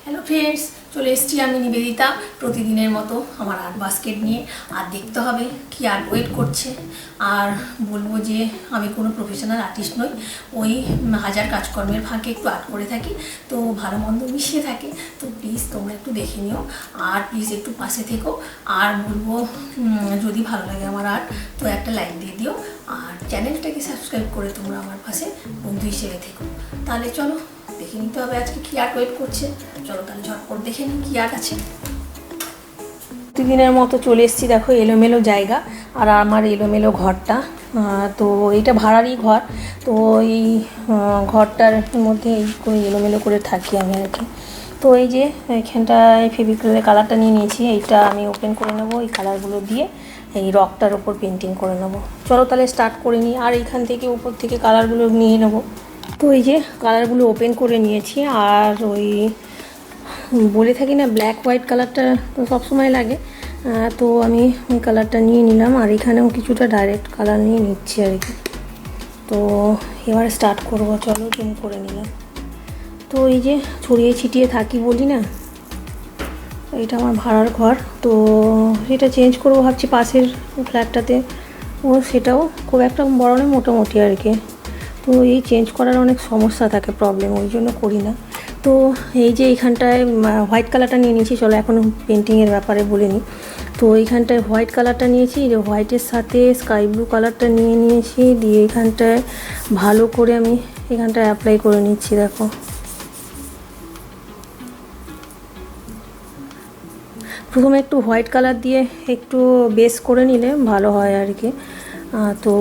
Hello friends, চলে এসেছি আমি নিবেদিতা প্রতিদিনের মতো আমার আর্ট বাস্কেট নিয়ে। আর দেখতে হবে কি আর্ট ওয়েট করছে। আর বলবো যে আমি কোনো প্রফেশনাল আর্টিস্ট নই, ওই হাজার কাজকর্মের ফাঁকে একটু আর্ট করে থাকি, তো ভালো মন্দ মিশিয়ে থাকে। তো প্লিজ তোমরা একটু দেখে নিও আর প্লিজ একটু পাশে থেকো। আর বলবো যদি ভালো লাগে আমার আর্ট তো একটা লাইক দিয়ে দিও, আর চ্যানেলটাকে সাবস্ক্রাইব করে তোমরা আমার পাশে বন্ধু হিসেবে থেকো। তাহলে চলো দেখে নিতে হবে আজকে কি আর্ট ওয়েট করছে। চলো তাহলে ঝটপট দেখে নিই কী আর্ট আছে। প্রতিদিনের মতো চলে এসেছি, দেখো এলোমেলো জায়গা আর আমার এলোমেলো ঘরটা। তো এইটা ভাড়ারই ঘর, তো এই ঘরটার মধ্যে এই করে এলোমেলো করে থাকি আমি আর কি। তো এই যে এখানটায় ফেভিক্রিলের কালারটা নিয়ে নিয়েছি, এইটা আমি ওপেন করে নেবো এই কালারগুলো দিয়ে, এই রকটার ওপর পেন্টিং করে নেবো। চলো তাহলে স্টার্ট করে নিই। আর এইখান থেকে উপর থেকে কালারগুলো নিয়ে নেবো। তো এই যে কালারগুলো ওপেন করে নিয়েছি, আর ওই বলে থাকি না ব্ল্যাক হোয়াইট কালারটা তো সবসময় লাগে, তো আমি ওই কালারটা নিয়ে নিলাম। আর এখানেও কিছুটা ডাইরেক্ট কালার নিয়ে নিচ্ছি আর কি। তো এবার স্টার্ট করব, চলো জুম করে নিলাম। তো এই যে ছড়িয়ে ছিটিয়ে থাকি বলি না, এটা আমার ভাড়ার ঘর, তো সেটা চেঞ্জ করবো ভাবছি পাশের ফ্ল্যাটটাতে। ও সেটাও খুব একটা বড় নয়, মোটামুটি আর কি। তো এই চেঞ্জ করার অনেক সমস্যা থাকে, প্রবলেম, ওই জন্য করি না। তো এই যে এইখানটায় হোয়াইট কালারটা নিয়ে নিয়েছি, চলো এখন পেন্টিংয়ের ব্যাপারে বলে নিই। তো এইখানটায় হোয়াইট কালারটা নিয়েছি, যে হোয়াইটের সাথে স্কাই ব্লু কালারটা নিয়ে নিয়েছি, দিয়ে এইখানটায় ভালো করে আমি এখানটায় অ্যাপ্লাই করে নিচ্ছি। দেখো প্রথমে একটু হোয়াইট কালার দিয়ে একটু বেস করে নিলে ভালো হয় আর কি। তো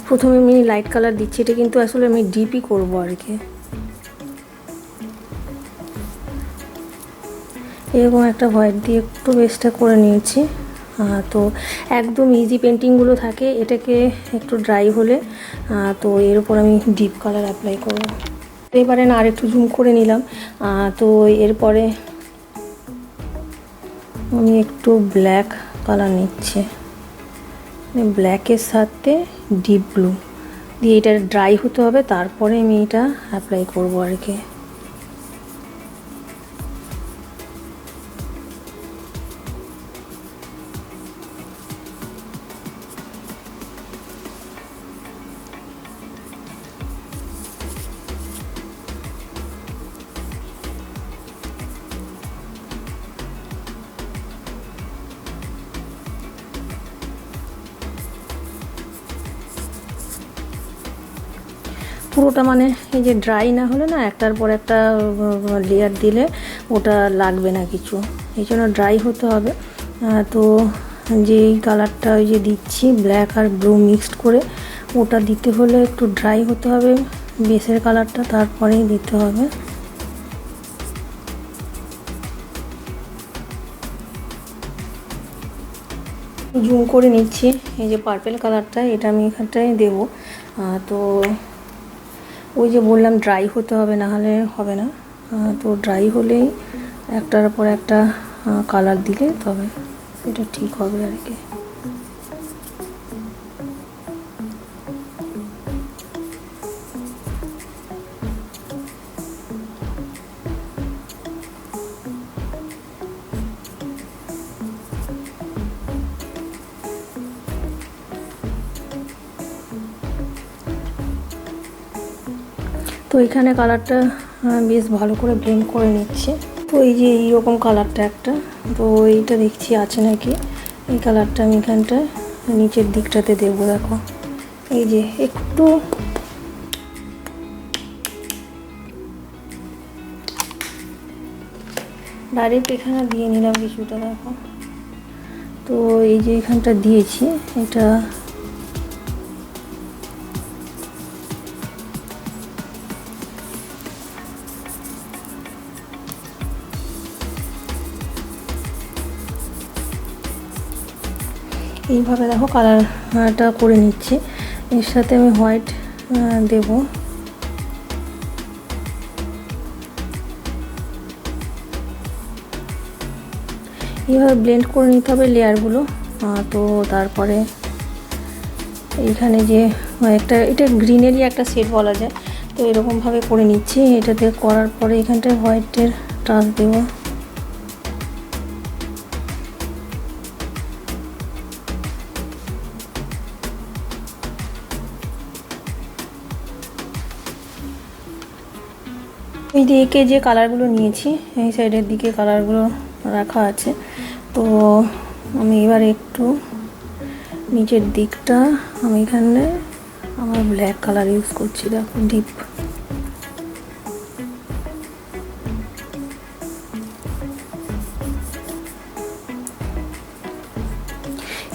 প্রথমে আমি লাইট কালার দিচ্ছি, এটা কিন্তু আসলে আমি ডিপই করবো আর কি। এরকম একটা হোয়াইট দিয়ে একটু বেসটা করে নিয়েছি। তো একদম ইজি পেন্টিংগুলো থাকে, এটাকে একটু ড্রাই হলে তো এর উপর আমি ডিপ কালার অ্যাপ্লাই করবো। এবারে না আর একটু জুম করে নিলাম। তো এরপরে আমি একটু ব্ল্যাক কালার নিচ্ছি, ব্ল্যাকের সাথে ডিপ ব্লু দিয়ে এটা ড্রাই হতে হবে, তারপরে আমি এটা অ্যাপ্লাই করবো আর কি। পুরোটা মানে এই যে ড্রাই না হলে না একটার পর একটা লেয়ার দিলে ওটা লাগবে না কিছু, এই জন্য ড্রাই হতে হবে। তো যেই কালারটা ওই যে দিচ্ছি ব্ল্যাক আর ব্লু মিক্সড করে, ওটা দিতে হলে একটু ড্রাই হতে হবে বেসের কালারটা, তারপরেই দিতে হবে। জুম করে নিচ্ছি, এই যে পার্পেল কালারটা এটা আমি এখানটায় দেবো। তো ওই যে বললাম ড্রাই হতে হবে, না হলে হবে না। তো ড্রাই হলেই একটার পর একটা কালার দিলে তবে এটা ঠিক হবে আর কি। তো এখানে কালারটা বেশ ভালো করে ব্লেন্ড করে নিচ্ছে। তো এই যে এইরকম কালারটা একটা, তো এইটা দেখছি আছে নাকি, এই কালারটা আমি এখানটা নিচের দিকটাতে দেবো। দেখো এই যে একটু ডাইরেক্ট এখানে দিয়ে নিলাম কিছুটা। দেখো তো এই যে এখানটা দিয়েছি, এটা এইভাবে দেখো কালারটা করে নিচ্ছি। এর সাথে আমি হোয়াইট দেব। এইভাবে ব্লেন্ড করে নিতে হবে লেয়ারগুলো। তো তারপরে এইখানে যে এটা গ্রিনেরই একটা শেড বলা যায়, তো এরকমভাবে করে নিচ্ছি। এটাতে করার পরে এখানটায় হোয়াইটের টাচ দেবো। এই দিকে যে কালারগুলো নিয়েছি, এই সাইডের দিকে কালারগুলো রাখা আছে। তো আমি এবার একটু নিচের দিকটা আমি এখানে আমার ব্ল্যাক কালার ইউজ করছি, দেখো ডিপ।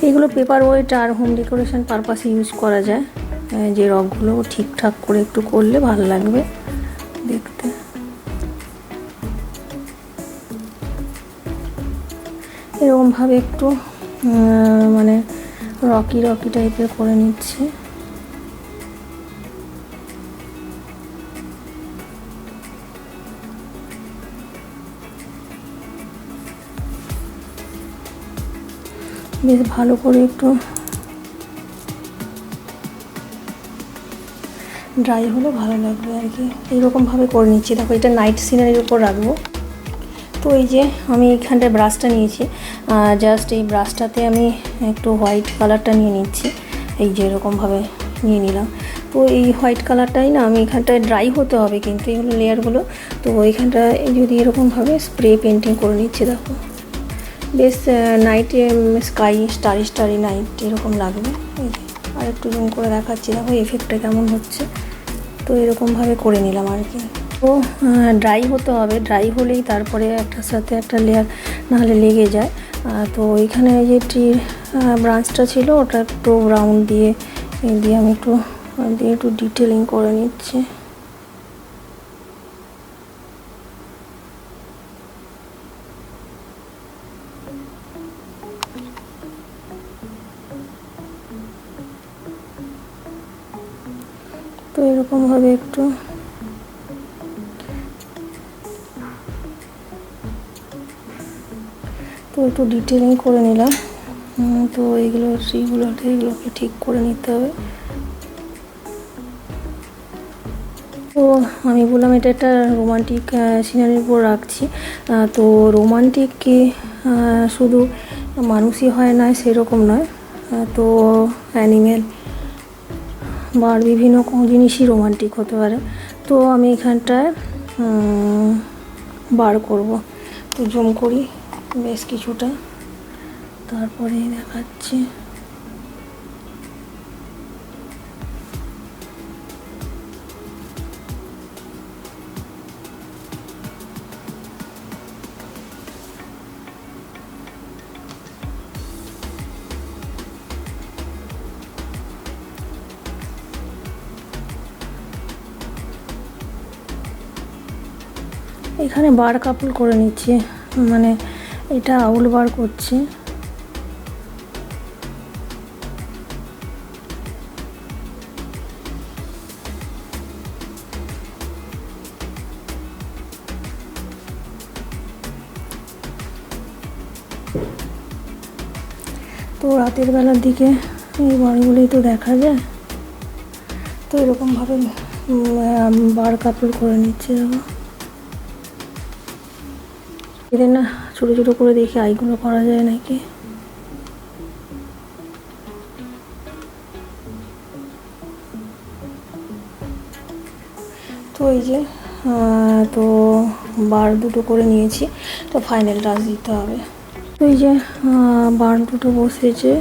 এগুলো পেপার ওয়েট আর হোম ডেকোরেশন পারপাসে ইউজ করা যায়। যে রকগুলো ঠিকঠাক করে একটু করলে ভালো লাগবে দেখতে। এরকমভাবে একটু মানে রকি রকি টাইপের করে নিচ্ছি। বেশ ভালো করে একটু ড্রাই হলে ভালো লাগবে আর কি। এইরকমভাবে করে নিচ্ছি। দেখো এটা নাইট সিনারির উপর রাখবো। তো এই যে আমি এইখানটায় ব্রাশটা নিয়েছি, জাস্ট এই ব্রাশটাতে আমি একটু হোয়াইট কালারটা নিয়ে নিচ্ছি। এই যে এরকমভাবে নিয়ে নিলাম। তো এই হোয়াইট কালারটাই না আমি এখানটায় ড্রাই হতে হবে কিন্তু এগুলো লেয়ারগুলো। তো এইখানটায় যদি এরকমভাবে স্প্রে পেন্টিং করে নিচ্ছি, দেখো বেশ নাইটে স্কাই স্টারি স্টারি নাইট এরকম লাগবে। এই যে আর একটু জুম করে দেখাচ্ছি, দেখো এফেক্টটা কেমন হচ্ছে। তো এরকমভাবে করে নিলাম আর কি। তো ড্রাই হতে হবে, ড্রাই হলেই তারপরে একটার সাথে একটা লেয়ার নাহলে লেগে যায়। তো এখানে যে ট্রির ব্রাঞ্চটা ছিল ওটা একটু রাউন্ড দিয়ে আমি একটু ডিটেলিং করে নিচ্ছি। তো এরকমভাবে একটু ডিটেলিং করে নিলাম। তো এইগুলোকে ঠিক করে নিতে হবে। তো আমি বললাম এটা একটা রোমান্টিক সিনারির উপর রাখছি। তো রোমান্টিক কি শুধু মানুষই হয় না সেরকম নয়, তো অ্যানিমেল বা বিভিন্ন জিনিসই রোমান্টিক হতে পারে। তো আমি এখানটায় বার করব। তো জুম করি বেশ কিছুটা, তারপরে দেখাচ্ছি। এখানে বার কাপল করে নিচ্ছি, মানে এটা আউল বার করছি। তো রাতের বেলার দিকে এই বারগুলোই তো দেখা যায়। তো এরকমভাবে বার কাপড় করে নিচ্ছে। এদের না ছোটো ছোটো করে দেখি আইগুলো করা যায় নাকি। তো এই যে তো বার দুটো করে নিয়েছি, তো ফাইনাল টাচ দিতে হবে। তো এই যে বার দুটো বসেছে।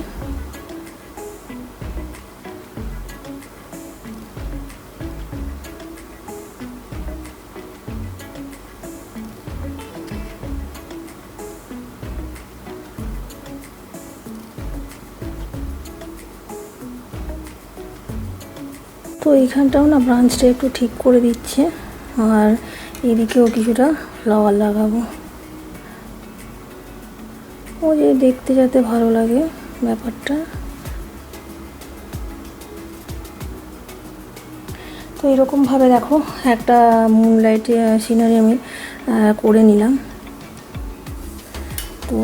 তো এইখানটাও না ব্রাঞ্চটা একটু ঠিক করে দিচ্ছে, আর এদিকেও কিছুটা ফ্লাওয়ার লাগাবো, ও যে দেখতে যাতে ভালো লাগে ব্যাপারটা। তো এরকমভাবে দেখো একটা মুনলাইট সিনারি আমি করে নিলাম। তো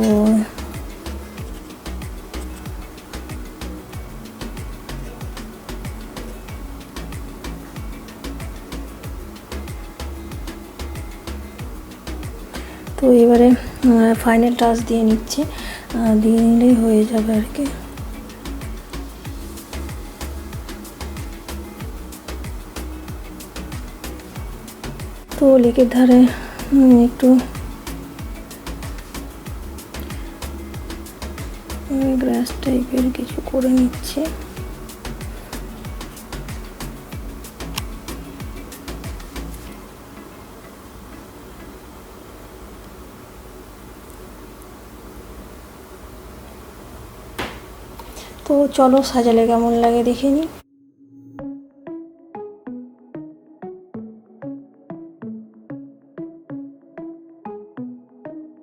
এবারে ফাইনাল টাচ দিয়ে নিচ্ছে, দিয়ে নিলেই হয়ে যাবে আর কি। তো লেকের ধারে একটু গ্রাস টাইপের কিছু করে নিচ্ছে। তো চলো সাজালে কেমন লাগে দেখে নিই।